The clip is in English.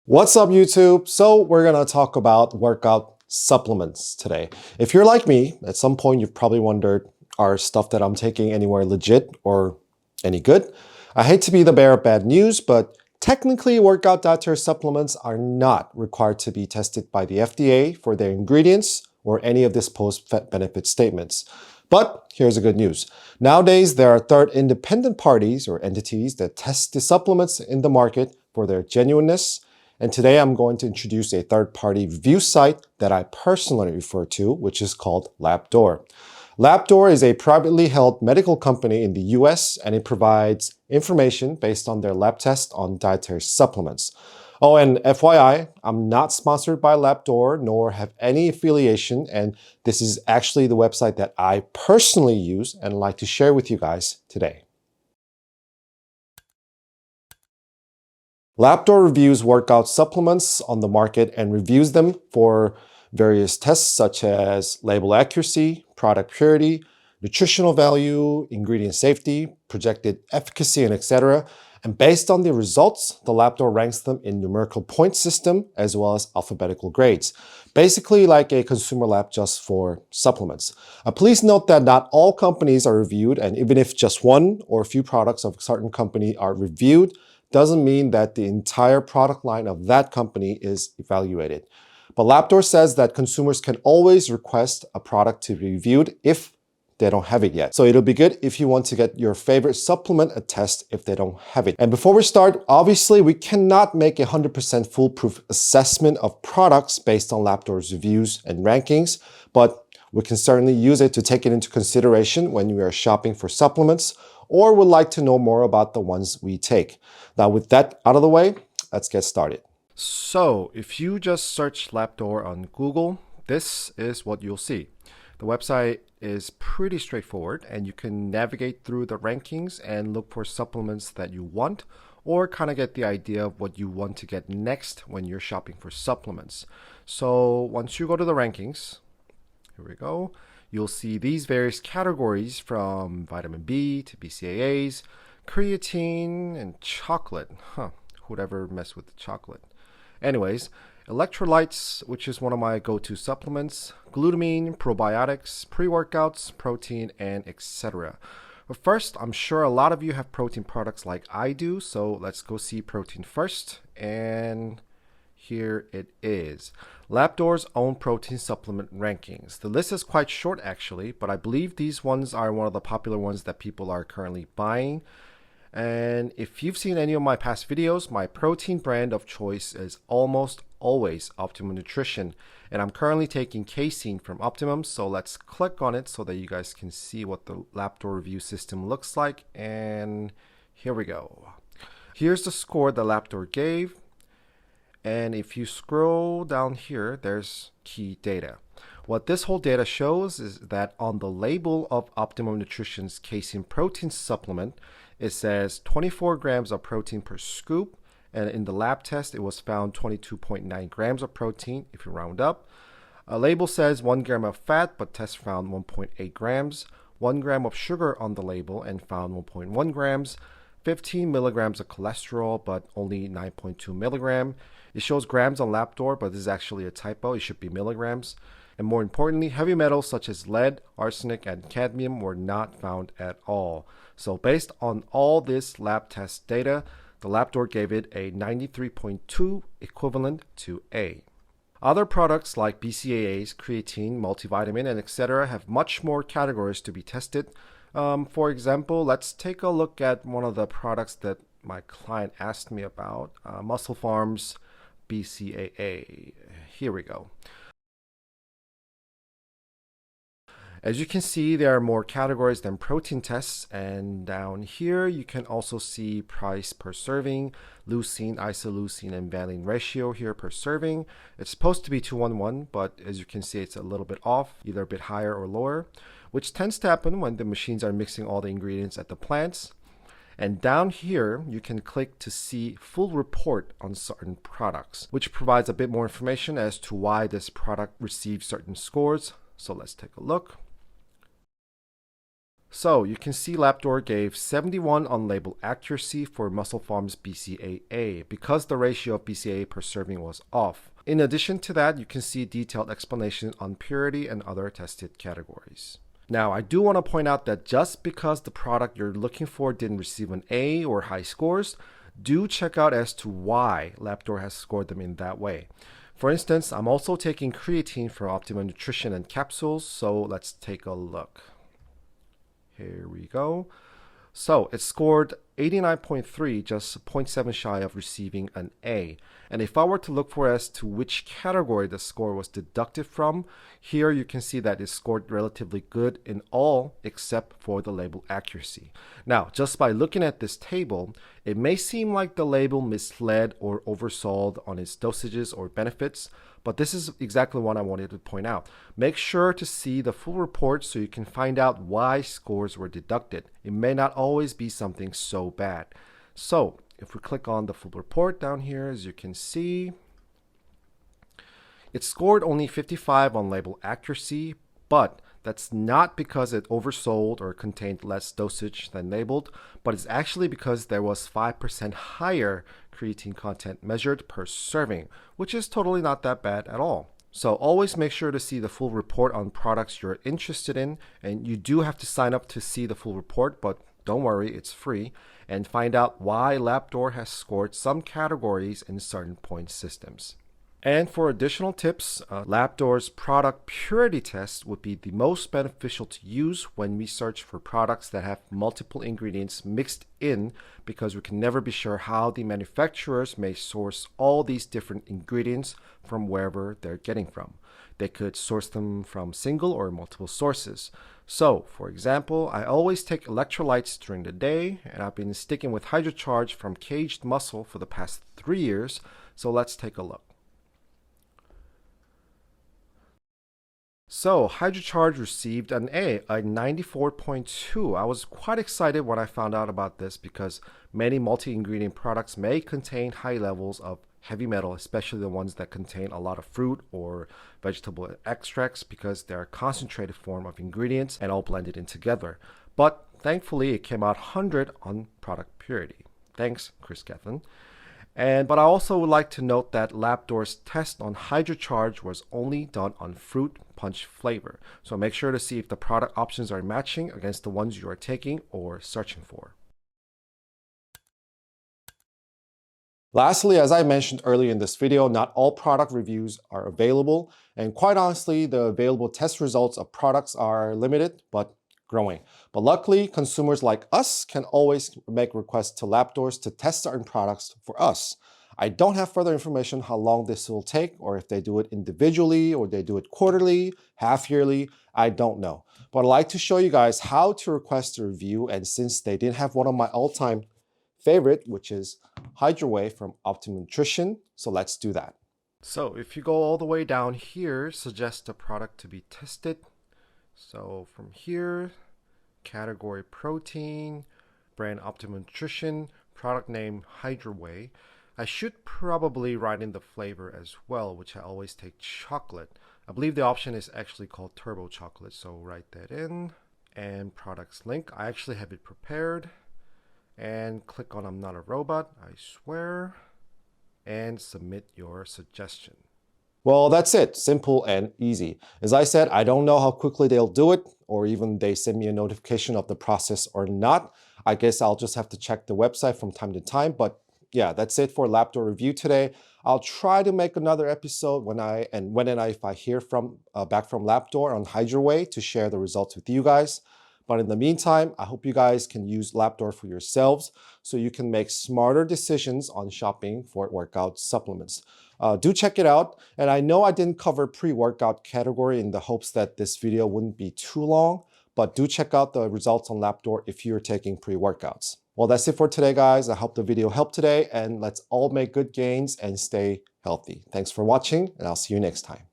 What's up, YouTube? So we're gonna talk about workout supplements today. If you're like me, at some point you've probably wondered, are stuff that I'm taking anywhere legit or any good? I hate to be the bearer of bad news, but technically workout dietary supplements are not required to be tested by the FDA for their ingredients or any of this post-benefit statements. But here's the good news. Nowadays, there are third independent parties or entities that test the supplements in the market for their genuineness. And today I'm going to introduce a third-party review site that I personally refer to, which is called Labdoor. Labdoor is a privately held medical company in the US, and it provides information based on their lab tests on dietary supplements. Oh, and FYI, I'm not sponsored by Labdoor nor have any affiliation, and this is actually the website that I personally use and like to share with you guys today. Labdoor reviews workout supplements on the market and reviews them for various tests such as label accuracy, product purity, nutritional value, ingredient safety, projected efficacy, and etc. And based on the results, the Labdoor ranks them in numerical point system as well as alphabetical grades. Basically like a consumer lab just for supplements. Please note that not all companies are reviewed, and even if just one or a few products of a certain company are reviewed, doesn't mean that the entire product line of that company is evaluated. But Labdoor says that consumers can always request a product to be reviewed if they don't have it yet. So it'll be good if you want to get your favorite supplement a test if they don't have it. And before we start, obviously we cannot make a 100% foolproof assessment of products based on Labdoor's reviews and rankings, but we can certainly use it to take it into consideration when we are shopping for supplements or would like to know more about the ones we take. Now, with that out of the way, let's get started. So, if you just search Labdoor on Google, this is what you'll see. The website is pretty straightforward, and you can navigate through the rankings and look for supplements that you want, or kind of get the idea of what you want to get next when you're shopping for supplements. So, once you go to the rankings, here we go. You'll see these various categories from vitamin B to BCAAs, creatine, and chocolate. Who'd ever mess with chocolate? Anyways, electrolytes, which is one of my go-to supplements, glutamine, probiotics, pre-workouts, protein, and etc. But first, I'm sure a lot of you have protein products like I do, so let's go see protein first. And here it is. Labdoor's own protein supplement rankings. The list is quite short actually, but I believe these ones are one of the popular ones that people are currently buying. And if you've seen any of my past videos, my protein brand of choice is almost always Optimum Nutrition. And I'm currently taking Casein from Optimum, so let's click on it so that you guys can see what the Labdoor review system looks like. And here we go. Here's the score that Labdoor gave. And if you scroll down here, there's key data. What this whole data shows is that on the label of Optimum Nutrition's Casein protein supplement, it says 24 grams of protein per scoop. And in the lab test, it was found 22.9 grams of protein if you round up. A label says 1 gram of fat, but test found 1.8 grams. 1 gram of sugar on the label and found 1.1 grams. 15 milligrams of cholesterol, but only 9.2 milligram. It shows grams on Labdoor, but this is actually a typo. It should be milligrams. And more importantly, heavy metals such as lead, arsenic, and cadmium were not found at all. So based on all this lab test data, the Labdoor gave it a 93.2 equivalent to A. Other products like BCAAs, creatine, multivitamin, and etc. have much more categories to be tested. For example, let's take a look at one of the products that my client asked me about, Pharm's BCAA. Here we go. As you can see, there are more categories than protein tests, and down here you can also see price per serving, leucine, isoleucine, and valine ratio here per serving. It's supposed to be 2:1, but as you can see, it's a little bit off, either a bit higher or lower, which tends to happen when the machines are mixing all the ingredients at the plants. And down here, you can click to see full report on certain products, which provides a bit more information as to why this product received certain scores. So let's take a look. So you can see Labdoor gave 71 on label accuracy for MusclePharm's BCAA because the ratio of BCAA per serving was off. In addition to that, you can see detailed explanation on purity and other tested categories. Now, I do want to point out that just because the product you're looking for didn't receive an A or high scores, do check out as to why Labdoor has scored them in that way. For instance, I'm also taking creatine from Optimum Nutrition and capsules, so let's take a look. Here we go. So it scored 89.3, just 0.7 shy of receiving an A. And if I were to look for as to which category the score was deducted from, here you can see that it scored relatively good in all except for the label accuracy. Now, just by looking at this table, it may seem like the label misled or oversold on its dosages or benefits, but this is exactly what I wanted to point out. Make sure to see the full report so you can find out why scores were deducted. It may not always be something so bad. So if we click on the full report down here, as you can see, it scored only 55 on label accuracy, but that's not because it oversold or contained less dosage than labeled, but it's actually because there was 5% higher creatine content measured per serving, which is totally not that bad at all. So always make sure to see the full report on products you're interested in, and you do have to sign up to see the full report, but don't worry, it's free, and find out why Labdoor has scored some categories in certain point systems. And for additional tips, Labdoor's product purity test would be the most beneficial to use when we search for products that have multiple ingredients mixed in, because we can never be sure how the manufacturers may source all these different ingredients from wherever they're getting from. They could source them from single or multiple sources. So, for example, I always take electrolytes during the day, and I've been sticking with Hydra from Caged Muscle for the past 3 years, so let's take a look. So Hydra received an A, a 94.2. I was quite excited when I found out about this because many multi-ingredient products may contain high levels of heavy metal, especially the ones that contain a lot of fruit or vegetable extracts, because they're a concentrated form of ingredients and all blended in together. But thankfully it came out 100 on product purity. Thanks, Chris Gethin. But I also would like to note that Labdoor's test on Hydra was only done on fruit punch flavor. So make sure to see if the product options are matching against the ones you are taking or searching for. Lastly, as I mentioned earlier in this video, not all product reviews are available. And quite honestly, the available test results of products are limited, but growing. But luckily, consumers like us can always make requests to Labdoors to test certain products for us. I don't have further information how long this will take, or if they do it individually, or they do it quarterly, half yearly, I don't know. But I'd like to show you guys how to request a review, and since they did have one of my all-time favorite, which is Hydra from Optimum Nutrition, so let's do that. So if you go all the way down here, suggest a product to be tested. So from here, category protein, brand Optimum Nutrition, product name Hydra. I should probably write in the flavor as well, which I always take chocolate. I believe the option is actually called turbo chocolate, so write that in. And products link, I actually have it prepared. And click on I'm not a robot, I swear. And submit your suggestion. Well, that's it. Simple and easy. As I said, I don't know how quickly they'll do it, or even they send me a notification of the process or not. I guess I'll just have to check the website from time to time. But yeah, that's it for Labdoor review today. I'll try to make another episode when and if I hear back from Labdoor on Hydra to share the results with you guys. But in the meantime, I hope you guys can use Labdoor for yourselves so you can make smarter decisions on shopping for workout supplements. Do check it out. And I know I didn't cover pre-workout category in the hopes that this video wouldn't be too long, but do check out the results on Labdoor if you're taking pre-workouts. Well, that's it for today, guys. I hope the video helped today, and let's all make good gains and stay healthy. Thanks for watching, and I'll see you next time.